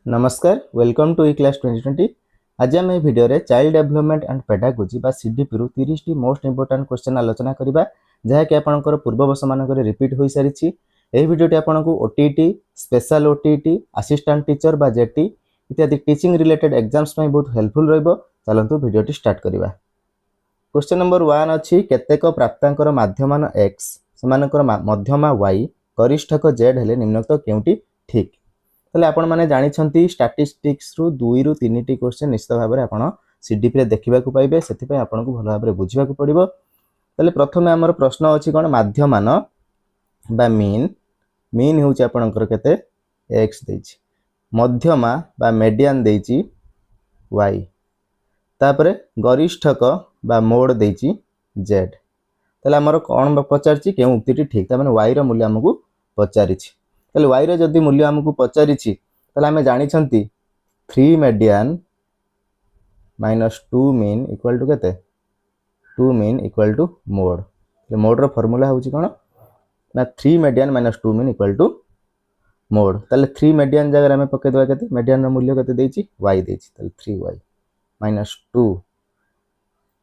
नमस्कार welcome to E class 2020। आज आम भिडियो रे चाइल्ड डेवलपमेंट एंड पेडागोजी बा सीडीपी रु 30 टी मोस्ट इंपोर्टेंट क्वेश्चन आलोचना करबा जहाँकि आपनकर पूर्व वर्ष मानकर रिपीट होई सारिछि। एही वीडियोटी आपनको OTT special OTT assistant teacher बा जेटी इत्यादि टीचिंग रिलेटेड एग्जाम्स पई बहुत हेल्पफुल रहइबो। चलंतु वीडियोटी स्टार्ट करबा। क्वेश्चन नंबर 1 अछि केतेक प्राप्तांकर माध्यमान x समानकर मध्यमा y गरिष्ठक z हेले निम्नलिखित केउटी ठीक। ताले आपण माने जानि छंती स्टैटिस्टिक्स रु 2 रु 3 टी क्वेश्चन निश्चित भाबरे आपण सीडीपी रे देखिबा को पाइबे सेति पय आपण को भलो भाबरे बुझिबा को पड़िबो। ताले प्रथमे हमर प्रश्न अछि कोन माध्यमान बा मीन होउछि आपणकर केते x देछि, मध्यमा बा मीडियन देछि y, तापरे गरिष्ठक बा मोड देछि z। ताले हमर कोन पचारछि के उक्तिटी ठीक ता माने y रो मूल्य हमकु पचारिछि। ताले y रो जदि मूल्य हमकु पचारिछि ताले हमें जानि छंती 3 median minus 2 mean equal to केते 2 मीन इक्वल टू मोड। ताले मोड रो फार्मूला होउछि कोन ना 3 median minus 2 mean equal to mode. ताले 3 मीडियन जगह हमें पके देबा केते मीडियन रो मूल्य केते देछि y देछि। ताले 3y माइनस 2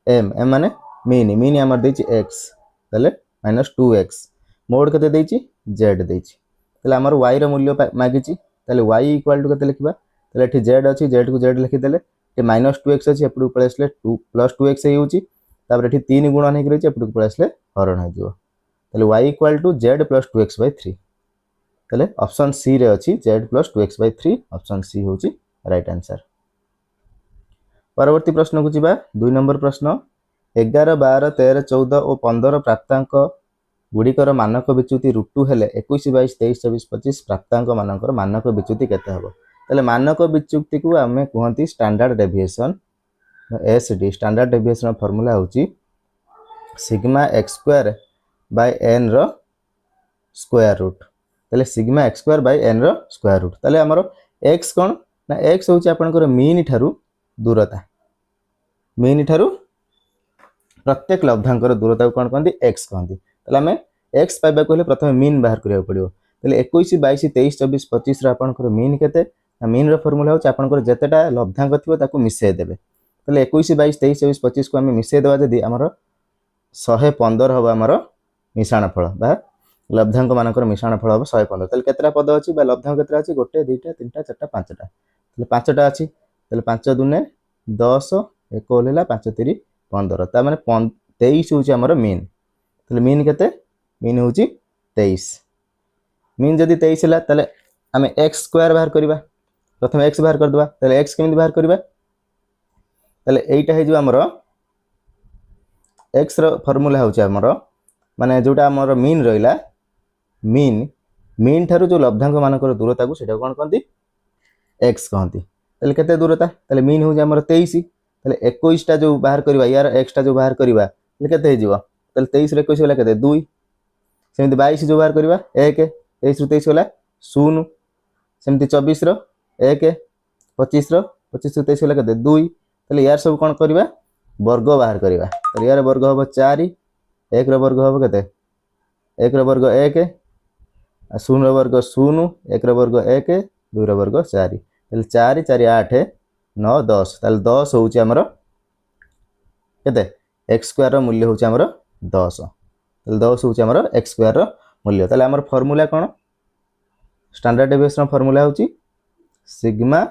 m माने मीन हमर देछि x ताले माइनस 2x, मोड केते देछि z देछि। ताले हमर y रो मूल्य मागिछि ताले y इक्वल टू केते लिखबा ताले एठी z अछि z को z लिखि देले ए माइनस 2x अछि एपडू पळे आसले 2 प्लस 2x हे होछि तापर एठी 3 गुणन हे करछि एपडू पळे आसले हरण हे जिवो। ताले y equal to z plus 2x by 3। ताले ऑप्शन सी रे अछि z plus 2x by 3। Option C होछि राइट आंसर। परवर्ती प्रश्न को जिबा 2 नंबर प्रश्न 11 12 13 14 और 15 प्राप्तांक गुड़िकर मानक विच्युति √2 हेले 21 22 23 24 25 प्राप्तांक मानकर मानक विच्युति केते हबो। ताले मानक विच्युति को हमें कहंती standard deviation SD. Standard deviation formula होची sigma x square by n रो स्क्वायर रूट। ताले sigma x square by n रो स्क्वायर रूट। ताले हमरो x कोन ना x होची आपनकर मीन ठारू दूरता, मीन ठारू प्रत्येक लब्धांकर दूरता को कोन कहंती x कहंती। ताले हमें x पाइबा को प्रथम मीन बाहर करिया पड़ियो। ताले 21 22 23 24 25 रो आपनकर मीन केते ना मीन रो फार्मूला होची आपनकर जतेटा लब्धांक थिबो ताकू मिसै देबे। ताले 21 22 23 24 25 को हमें मिसै देबा जदी हमर 115 हबो हमर मिश्रण फल बा लब्धांक मानकर मिश्रण फल हबो 115। ताले केतरा पद अछि बा लब्धांक केतरा अछि 1 2 3 4 5 टा। ताले 5 टा अछि ताले 5 दुने 10 1 होलेला 5 3 15 ता माने 23 होची हमर मीन। ताले मीन केते मीन होची 23। मीन जदी 23 हला ताले हमें x स्क्वायर बाहर करबा। प्रथम x बाहर कर दबा ताले x केमिति बाहर करबा ताले एटा हे जो हमर x रो फार्मूला होची हमर माने जोटा हमर मीन रहिला मीन ठारू जो लब्धांक मानकर दूरता को सेटा कोन कहंती x कहंती। ताले केते दूरता ताले मीन होची हमर 23 ताले 21 टा जो बाहर करबा यार x टा जो बाहर करबा ताले केते हे जिवो ताले 23 रे 21 होला केते 2 सेमिति 22 जो बाहर करबा 1 23 रो 23 होला 0 सेमिति 24 रो 1 25 रो 25 रो 23 होला केते 2 ताले यार सब कोन करबा वर्ग बाहर करबा। ताले यार वर्ग हबो 4 1 रो वर्ग हबो केते 1 रो वर्ग 1 0 रो वर्ग 0 1 रो वर्ग 1 2 रो वर्ग 4 ताले 4 4 8 9 10 ताले 10 होउची हमर केते x स्क्वायर रो मूल्य होउची हमर 10। ताले 10 होउची हमर x स्क्वायर रो मूल्य। ताले हमर फार्मूला कोन स्टैंडर्ड डेविएशन फार्मूला होउची sigma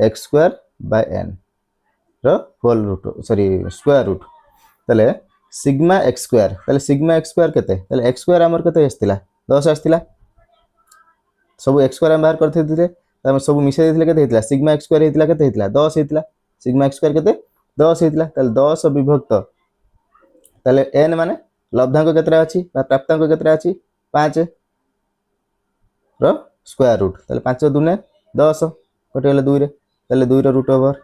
x square by n रो whole root sorry square root. ताले सिग्मा x स्क्वायर ताले सिग्मा x स्क्वायर केते ताले x स्क्वायर हमर केते आस्तिला 10 आस्तिला सब x स्क्वायर हम बाहर करथे दिले हम सब मिसे दिले केते हेतला सिग्मा x स्क्वायर हेतला केते हेतला 10 हेतला सिग्मा x स्क्वायर केते 10 हेतला। ताले 10 विभक्त ताले n माने लब्धांक केतरा अछि बा प्राप्तांक केतरा अछि 5 रो स्क्वायर रूट। ताले 5 दुने 10 कटे गेले 2 रे ताले 2 रो रूट ओवर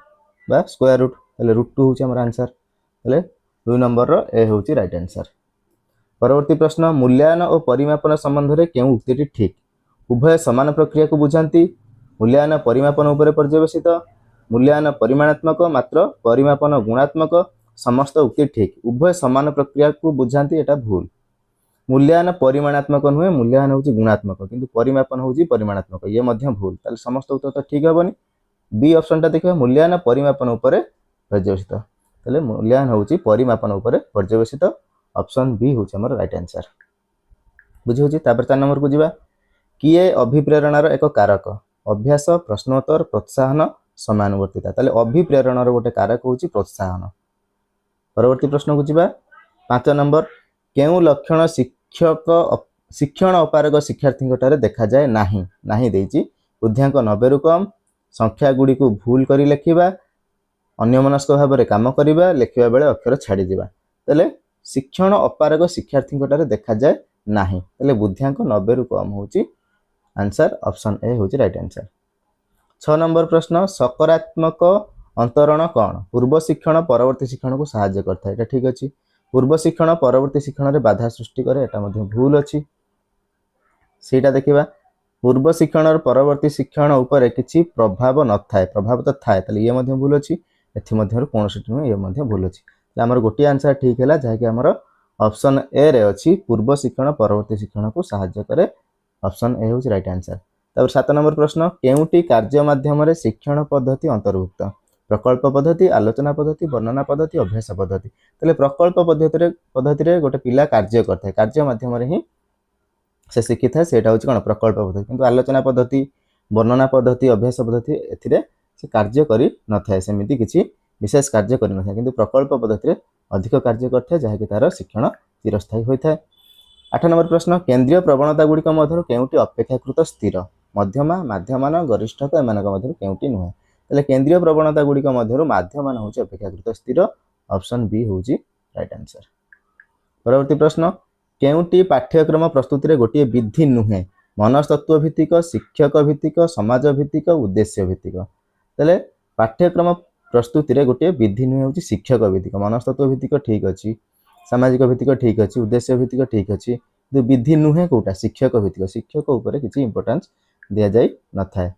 बा स्क्वायर रूट ताले √2 होची हमर आंसर। ताले 2 नंबर रो ए होची राइट आंसर। परवर्ती प्रश्न मूल्यांकन और परिमापन संबंध रे केउ उक्तिटी ठीक। उभय समान प्रक्रिया को बुझांती, मूल्यांकन परिमापन उपरे पर्यवेसित, मूल्यांकन परिमाणात्मक मात्र परिमापन गुणात्मक, समस्त उक्ति ठीक। उभय समान प्रक्रिया को बुझांती एटा भूल। मूल्यायन परिमाणात्मक नुहे मूल्यायन होची गुणात्मक किंतु परिमापन होची परिमाणात्मक ये मध्य भूल ताले समस्त उत्तर तो ठीक हेबनी बी ऑप्शन टा देखिबा मूल्यायन परिमापन उपरे पर्यवेसित ताले मूल्यायन होची परिमापन उपरे पर्यवेसित ऑप्शन बी होची हमर राइट आंसर बुझी होची तापर 4 नंबर को जीवा किए अभिप्रेरणार एक कारक अभ्यास प्रश्नोत्तर प्रोत्साहन समानुवर्तिता ताले अभिप्रेरणार गोटे कारक होची प्रोत्साहन परवर्ती प्रश्न को जीवा 5 नंबर केउ लक्षण शिक्षण अपारग शिक्षार्थी ठारे देखा जाए नाही नाही देची बुद्धियांक 90 रु कम संख्या गुडी को भूल करी लेखिबा अन्यमनस्क भाव में काम करिबा लेखिबा बेले अक्षर छाड़ी दिबा तले शिक्षण अपारग शिक्षार्थी ठारे देखा जाए नाही तले बुद्धियांक 90 रु कम होची आंसर ऑप्शन ए होची राइट आंसर 6 नंबर प्रश्न सकारात्मक अंतरण कौन पूर्व शिक्षण परवर्ती शिक्षण को सहाय्य करता है ठीक अछि पूर्व शिक्षण परवर्ती शिक्षण रे बाधा सृष्टि करे एटा मध्ये भूल अछि सेटा देखिबा पूर्व शिक्षण और परवर्ती शिक्षण ऊपर किछि प्रभाव न थाए प्रभाव तो थाए तले ये मध्ये भूल अछि एथि मध्ये कोनोसी नुहे ये मध्ये भूल अछि हमर गोटी आंसर ठीक हैला जहा कि हमर ऑप्शन ए रे अछि पूर्व शिक्षण परवर्ती शिक्षण को सहाय्य करे ऑप्शन ए होछि राइट आंसर तब 7 नंबर प्रश्न केउटी कार्य माध्यम रे शिक्षण पद्धति अंतर्भुक्त प्रकल्प पद्धति आलोचना पद्धति वर्णना पद्धति अभ्यास पद्धति तले प्रकल्प पद्धति रे गोटे पिला कार्य करथे कार्य माध्यम रे ही से शिखि था सेटा होछि कोन प्रकल्प पद्धति किंतु आलोचना पद्धति वर्णना पद्धति अभ्यास पद्धति एथिरे से कार्य करी न थाए सेमिति किछि विशेष कार्य करी न थाए किंतु प्रकल्प पद्धति रे अधिक कार्य करथे जहा कि तार शिक्षण चिरस्थायी होय थाए 8 नंबर प्रश्न केंद्रीय प्रवणता गुडी का मधुर केउटी अपेक्षाकृत स्थिर मध्यमा माध्यमान गरिष्ठता एमानक मधुर केउटी नुहे तले केंद्रीय प्रवणता गुडी का मधुर माध्यमान होछि अपेक्षाकृत स्थिर ऑप्शन बी होछि राइट आंसर परवर्ती प्रश्न केउटी पाठ्यक्रम प्रस्तुति रे गोटे विधि नुहे मनस्तत्व भित्तिक शिक्षक भित्तिक समाज भित्तिक उद्देश्य भित्तिक तले पाठ्यक्रम प्रस्तुति रे गोटे विधि नुहे होछि शिक्षक भित्तिक मनस्तत्व भित्तिक ठीक अछि सामाजिक भित्तिक ठीक अछि उद्देश्य भित्तिक ठीक अछि दु विधि नुहे कोटा शिक्षक भित्तिक शिक्षक ऊपर किछि इंपोर्टेंस दिया जाय न थाए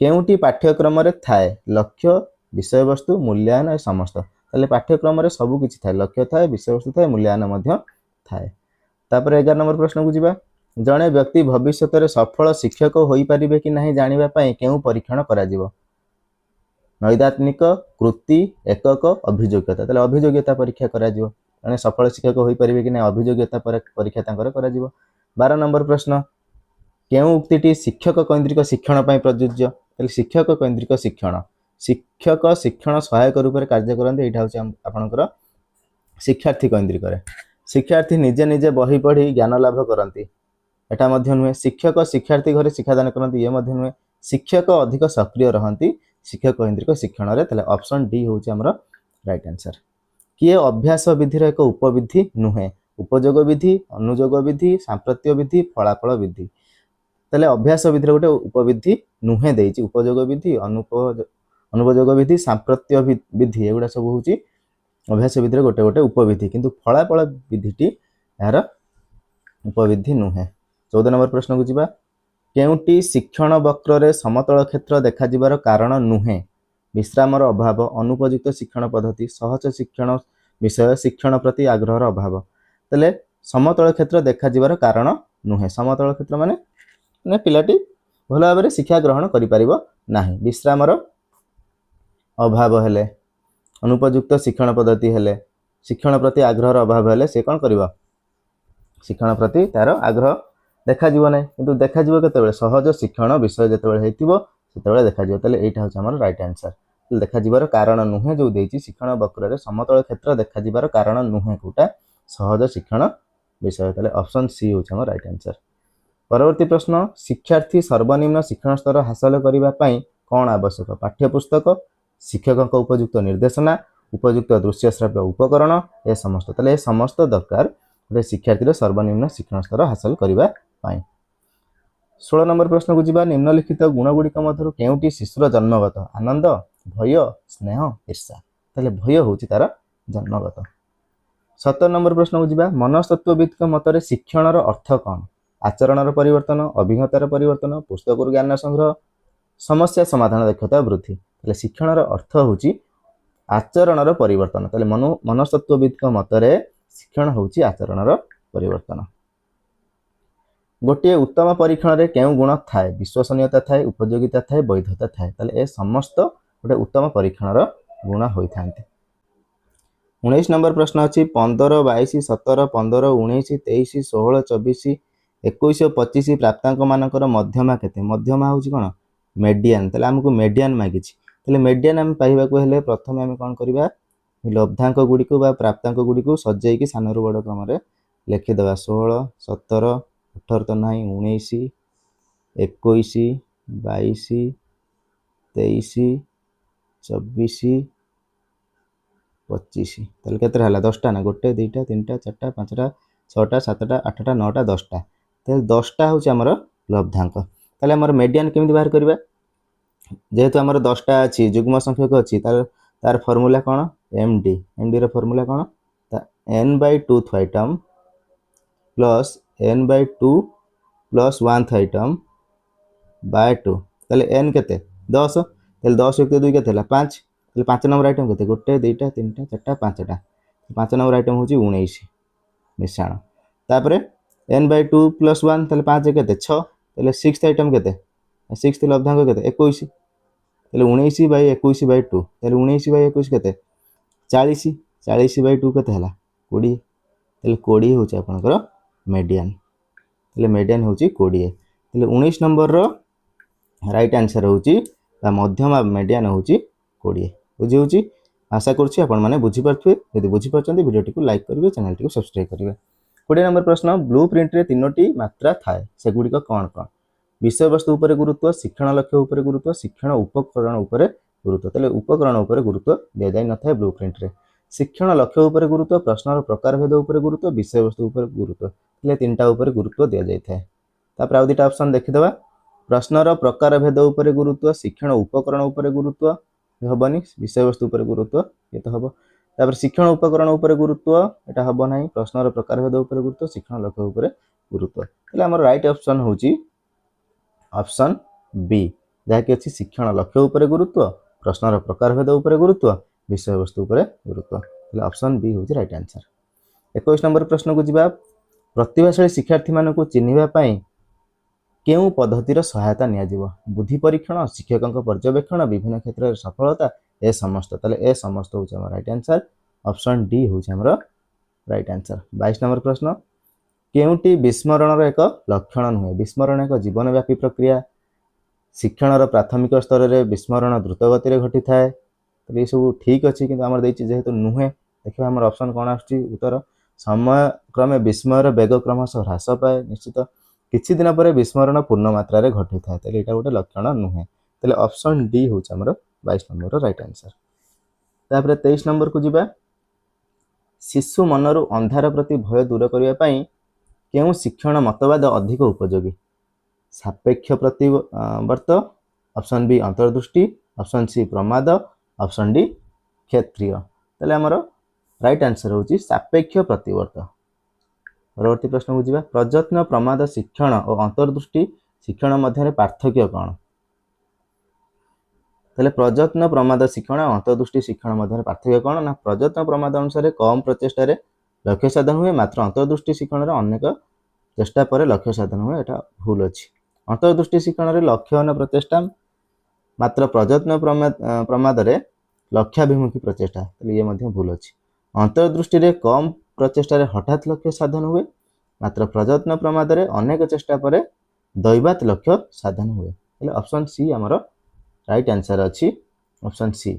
केउटी पाठ्यक्रम रे थाए लक्ष्य विषय वस्तु मूल्यांकन ए समस्त तले पाठ्यक्रम रे सब किछि थाए लक्ष्य थाए विषय वस्तु थाए मूल्यांकन मध्य थाए तापर 11 नंबर प्रश्न को जीवा जणे व्यक्ति भविष्य रे सफल शिक्षक होई परिबे कि नाही जानिबा पई केउ परीक्षण करा जिवो नैदात्मिक कृति एकक अभियोग्यता तले अभियोग्यता परीक्षा करा जिवो जणे सफल शिक्षक होई परिबे कि नाही अभियोग्यता परीक्षा तांकर करा जिवो 12 नंबर प्रश्न केउ उक्तिटी शिक्षक केंद्रिक शिक्षण पई प्रयोज्य तले शिक्षक केंद्रिक शिक्षक शिक्षण सहायक रूप में कार्य करते एटा होछि आपनकर शिक्षार्थी केंद्रिक रे शिक्षार्थी निजे निजे बही पढ़ी ज्ञान लाभ करती एटा मध्य नुहे शिक्षक शिक्षार्थी घरे शिक्षादान करती ये मध्य नुहे शिक्षक अधिक सक्रिय रहती शिक्षक केंद्रिक शिक्षण रे तले ऑप्शन डी होछि हमर राइट आंसर किए अभ्यास विधि रे एक उपविधि नुहे उपयोग विधि अनुयोग विधि सांप्रत्य विधि फलाफल विधि तले अभ्यास विधि रे गोटे उपविधि नुहे देछि उपयोग विधि अनुयोग विधि सांप्रत्य विधि एगुडा सब होछि अभ्यास विधि रे गोटे गोटे उपविधि किंतु फलाफल विधिटी यार उपविधि नुहे 14 नंबर प्रश्न को जीवा केउटी शिक्षण वक्र रे समतल क्षेत्र देखा जिबार कारण नुहे विश्रामर अभाव अनुपयुक्त शिक्षण पद्धति सहज शिक्षण विषय शिक्षण प्रति आग्रहर अभाव तले समतल क्षेत्र देखा जिबार कारण नुहे समतल क्षेत्र माने पिलाटी भल भाव में शिक्षा ग्रहण करि परिबो नाही विश्रामर अभाव हेले अनुपयुक्त शिक्षण पद्धति हेले शिक्षण प्रति आग्रहर अभाव हेले से कौन करिबो शिक्षण प्रति तार आग्रह देखा जीव नै किंतु देखा जीव केतेबेले सहज शिक्षण विषय जेतेबेले हेतिबो सेतेबेले देखा जीव तले एटा होछ हमर राइट आंसर देखा जीवार कारण नुहे जो देछि शिक्षण वक्र रे समतल क्षेत्र देखा जीवार कारण नुहे कोटा सहज शिक्षण विषय तले ऑप्शन सी होछ हमर राइट आंसर परवर्ती प्रश्न शिक्षार्थी सर्वनिम्न शिक्षण स्तर हासिल करिबा पई कोन आवश्यक पाठ्यपुस्तक शिक्षक उपयुक्त निर्देशना उपयुक्त दृश्य श्रव्य उपकरण ए समस्त तले ए समस्त दरकार गोटे शिक्षार्थी सर्वनिम्न शिक्षण स्तर हासिल करिबा पई 16 नंबर प्रश्न को जीवा निम्नलिखित गुण गुड़िक मध्य केउटी शिशुर जन्मगत आनंद भय स्नेह ईर्षा तले भय होची तार जन्मगत 17 नंबर प्रश्न को जीवा मनस्तत्वविद मतरे शिक्षणर अर्थ कौन आचरणर परिवर्तन अभिज्ञतार परिवर्तन पुस्तक ज्ञान संग्रह समस्या समाधान दक्षता वृद्धि तले शिक्षणर अर्थ होची आचरणर परिवर्तन तले मनस्तत्वविद मतरे शिक्षण होची आचरणर परिवर्तन गोटे उत्तम परीक्षण रे केउ गुण थाए विश्वसनीयता थाए उपयोगिता थाए वैधता थाए ताले ए समस्त गोटे उत्तम परीक्षण रो गुण होई थांते 19 नंबर प्रश्न अछि 15 22 17 15 19 23 16 24 21 और 25 प्राप्तांक मानकर मध्यमा केते मध्यमा होची कोन मीडियन ताले हमकु मीडियन मागिछि ताले मीडियन हम पाइबा को हेले प्रथमे हम कोन करबा लब्धांक गुडी को बा प्राप्तांक गुडी को सजेई कि सानरु बड क्रम रे लिखि देबा 16 17 18 तो नाही 19 21 22 23 24 25 ताले केते हला 10टा ना गोटे 2टा 3टा 4टा 5टा 6टा 7टा 8टा 9टा 10टा ताले 10टा होची हमर लब्धांक ताले हमर मीडियन केमिति बाहर करबा जेहेतु हमर 10टा अछि युग्म संख्यक अछि तार फार्मूला कोन एमडी रो फार्मूला कोन n/2th item plus n/2 plus 1th item by 2 ताले n केते 10 ताले 10 युक्त 2 केते हला 5 ताले 5 नंबर आइटम केते गोटे 2टा 3टा 4टा 5टा 5 नंबर आइटम होची 19 मिश्रण तापरे n/2 प्लस 1 ताले 5 केते 6 ताले 6th आइटम केते 6th लब्धांक केते 21 ताले 19/21/2 ताले 19/21 केते 40 40/2 केते हला 20 ताले 20 होची आपनकर मीडियन ताले मीडियन होची 20 ताले 19 नंबर रो राइट आंसर होची बा मध्यमा मीडियन होची 20 बुझी होची आशा करछि आपण माने बुझी परथुए यदि बुझी परचंदी वीडियो टिकु लाइक करिवे चैनल टिकु सब्सक्राइब करिवे 20 नंबर प्रश्न ब्लूप्रिंट रे तीनोटी मात्रा थाए से गुडी को कोन कोन विषय वस्तु ऊपर गुरुत्व शिक्षण लक्ष्य ऊपर गुरुत्व शिक्षण उपकरण ऊपर गुरुत्व तले उपकरण ऊपर गुरुत्व दे जाय न थाए ब्लूप्रिंट रे शिक्षण लक्ष्य ऊपर गुरुत्व प्रश्नर प्रकार भेद ऊपर गुरुत्व विषय वस्तु ऊपर गुरुत्व तले तीनटा ऊपर गुरुत्व दे जाय थाए तापर आउ दिटा ऑप्शन देखि देबा प्रश्नर प्रकार भेद ऊपर गुरुत्व शिक्षण उपकरण ऊपर गुरुत्व हबनी विषय वस्तु ऊपर गुरुत्व ये तो हबो तापर शिक्षण उपकरण ऊपर गुरुत्व एटा हबो नाही प्रश्नर प्रकार भेद ऊपर गुरुत्व शिक्षण लक्ष्य ऊपर गुरुत्व तले हमर राइट ऑप्शन होची ऑप्शन बी जाके अछि शिक्षण लक्ष्य ऊपर गुरुत्व प्रश्नर प्रकार भेद ऊपर गुरुत्व विषय वस्तु ऊपर गुरुत्व तले ऑप्शन बी होची राइट आंसर 21 नंबर प्रश्न को जिबा प्रतिभाशाली शिक्षार्थी मानको चिन्हिबा पई केउ पद्धतिर सहायता निया जीवो बुद्धि परीक्षण शिक्षकक पर्यवेक्षण विभिन्न क्षेत्र सफलता ए समस्त तले ए समस्त होची हमर राइट आंसर ऑप्शन डी होची हमर राइट आंसर 22 नंबर प्रश्न केउटी विस्मरणर एक लक्षण नुहे विस्मरण एक जीवनव्यापी प्रक्रिया शिक्षणर प्राथमिक स्तर रे विस्मरण द्रुत गति रे घटी थाए तले ए सब ठीक अछि किंतु हमर देछि जेहेतु नुहे देखिबा हमर ऑप्शन कोन आछि उत्तर समय क्रमे विस्मयर वेग क्रमशः ह्रास पाए निश्चित किछि दिन पर विस्मरण पूर्ण मात्रा रे घटी थाए तले एटा गोटे लक्षण नुहे तले ऑप्शन डी होछ हमर 22 नंबर रो राइट आंसर तापर 23 नंबर को जिबा शिशु मनरु अंधार प्रति भय दूर करिया पई केउ शिक्षण मतवाद अधिक उपयोगी सापेक्ष प्रतिवर्त ऑप्शन बी अंतर्दृष्टि ऑप्शन सी प्रमाद ऑप्शन डी क्षेत्रीय तले हमर राइट आंसर होची सापेक्ष प्रतिवर्त परवर्ती प्रश्न को जिबा प्रयत्न प्रमाद शिक्षण और अंतर्दृष्टि शिक्षण मध्य पार्थक्य कौन तले प्रयत्न प्रमाद शिक्षण और अंतर्दृष्टि शिक्षण मध्य पार्थक्य कौन ना प्रयत्न प्रमाद अनुसार कम प्रचेष्टा रे लक्ष्य साधन हुए मात्र अंतर्दृष्टि शिक्षण रे अनेक चेष्टा पर लक्ष्य साधन हुए एटा भूल अछि अंतर्दृष्टि शिक्षण रे लक्ष्यहीन प्रचेष्टा मात्र प्रयत्न प्रमाद रे लक्ष्याभिमुखी प्रचेष्टा तले ये मध्य भूल अछि अंतर्दृष्टि रे कम प्रचेष्टा रे हठात लक्ष्य साधन हुए मात्र प्रयत्न प्रमाद रे अनेक चेष्टा पर दैवात लक्ष्य साधन हुए तले ऑप्शन सी हमर राइट आंसर अछि ऑप्शन सी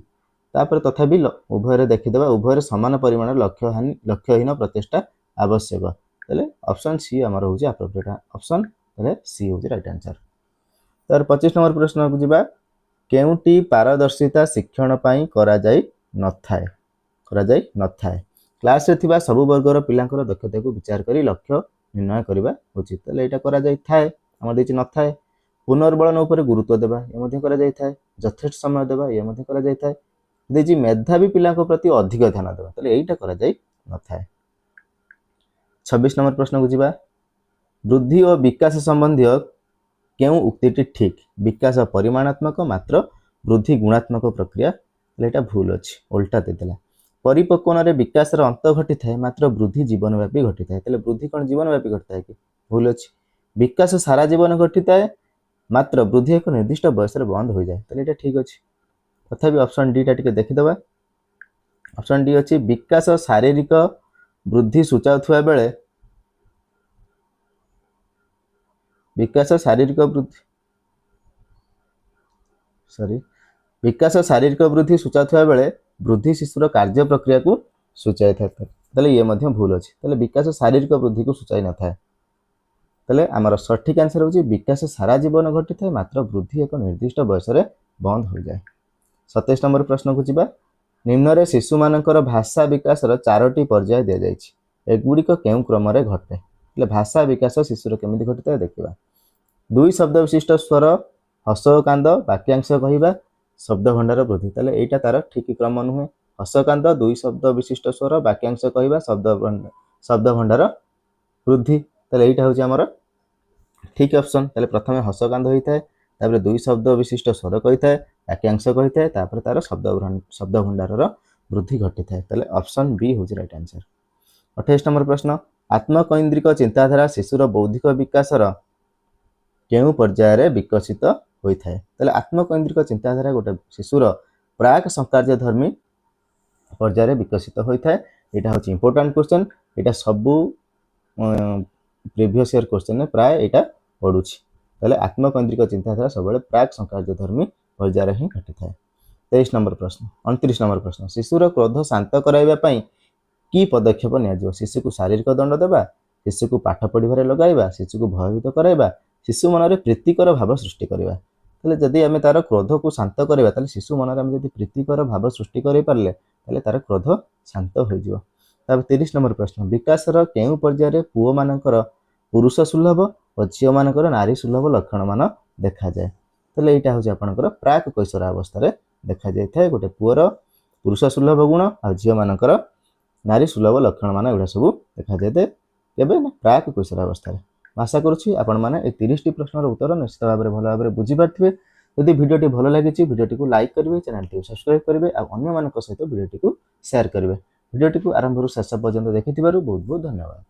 तापर तथापि उभय रे देखि देबा उभय रे समान परिमाण लक्ष्यहीन प्रचेष्टा आवश्यक तले ऑप्शन सी हमर होची एप्रोप्रिएट ऑप्शन तले सी होची राइट आंसर तर 25 नंबर प्रश्न को जिबा केउटी पारदर्शिता शिक्षण पई करा जाय नथाय क्लास रे थिबा सब वर्गर पिलांकर दक्षता को विचार करी लक्ष्य निर्णय करबा उचित तले एटा करा जाय थाए हमर देछि नथाय पुनर्बलन ऊपर गुरुत्व देबा ए मध्ये करा जाय थाए यथेष्ट समय देबा ए मध्ये करा जाय थाए देछि मेधावी पिलांक प्रति अधिक ध्यान देबा तले एटा करा जाय नथाय 26 नंबर प्रश्न को जिबा वृद्धि और विकास संबंधी केउ उक्तिटी ठीक विकास परिमाणात्मक मात्र वृद्धि गुणात्मक प्रक्रिया एटा भूल अछि उल्टा देदेला परिपक्वन रे विकास रे अंत घटी थाए मात्र वृद्धि जीवनव्यापी घटी थाए तले वृद्धि कोन जीवनव्यापी घटी थाए कि भूल अछि विकास सारा जीवन घटी थाए मात्र वृद्धि एक निर्दिष्ट बयस बंद हो जाए तो ये ठीक अच्छे तथापि ऑप्शन डी टा देखीदे ऑप्शन डी अच्छी विकास शारीरिक वृद्धि सूचाउथुवा बेले विकास शारीरिक वृद्धि विकास शारीरिक वृद्धि सूचाउथुवा बेले वृद्धि शिशुर कार्य प्रक्रिया को सूचाई था ये भूल अच्छे तेल विकास शारीरिक वृद्धि को सूचाई न था तेल आमर सठिक आंसर होची विकास सारा जीवन घटी था मात्र वृद्धि एक निर्दिष्ट बयस बंद हो जाए 27 नंबर प्रश्न को जीवा निम्न शिशु मानकर भाषा विकास चारोटी पर्याय दि जाए एगुड़िक केउं क्रम घटे भाषा विकास शिशुर केमिति घटी था देखा 2 शब्द विशिष्ट स्वर हस कांद वाक्यांश कहवा शब्द भंडार वृद्धि तेल यहाँ तार ठीक क्रम नुहे हस कांद 2 शब्द विशिष्ट स्वर वाक्यांश कहवा शब्द भंडार वृद्धि तेल यहाँ हूँ आमर ठीक ऑप्शन तेल प्रथम हस कांद होता है 2 शब्द विशिष्ट स्वर कही था वाक्यांश कही था तार शब्द भंडार वृद्धि घटी था तेल ऑप्शन बी हूँ राइट आंसर 28 नंबर प्रश्न आत्मकैंद्रिक चिंताधारा शिशुर बौद्धिक विकास केउं पर्यायर विकसित होता है तेल आत्मकैंद्रिक चिंताधारा गोटे शिशुर प्राक संकार्यधर्मी पर्यायर विकसित होता है यहाँ हूँ इंपोर्टाट क्वेश्चन यहाँ सबू प्रीवियस ईयर क्वेश्चन प्राय यहाँ पड़ू तेल आत्मकैंद्रिक चिंताधारा सब प्राक संकार्यधर्मी पर्यायर ही घटी था 23 नंबर प्रश्न 29 नंबर प्रश्न शिशुर क्रोध शांत कराइबा कि पदक्षेप नि शिशु को शारीरिक दंड देवा शिशु को पाठ पढ़ार लगाइबा शिशु को भयभीत कराइबा शिशु मन में प्रीतिकर भाव सृष्टि करवा जदि आम तार क्रोध को शांत करवा शिशु मन में प्रीतिकर भाव सृष्टि कर पारे तार क्रोध शांत हो 30 नंबर प्रश्न विकासर केउं पर्यायर पुओ मानकर पुरुष सुलभ और झील मानकर नारी सुलभ लक्षण मान देखा जाए तेल यहाँ हूँ आपंकर प्राक कैशोरावस्था देखा जाए गोटे पुअर पुरुष सुलभ गुण आ झील मानकर नारी सुलभ लक्षण मान एगुड़ा सब देखा जाए केबे प्राक कैशोरावस्था आशा करुँची आपण मैंने 30 प्रश्नर उत्तर निश्चित भाव में भल भाव बुझीपारे यदि भिडियोटी भल लगी भिडियोटी को लाइक करेंगे चैनल टी सब्सक्राइब करेंगे और अन्य सहित भिडियोटी को शेयर करेंगे भिडियोटी को आरंभ शेष पर्यंत देखि बहुत बहुत धन्यवाद।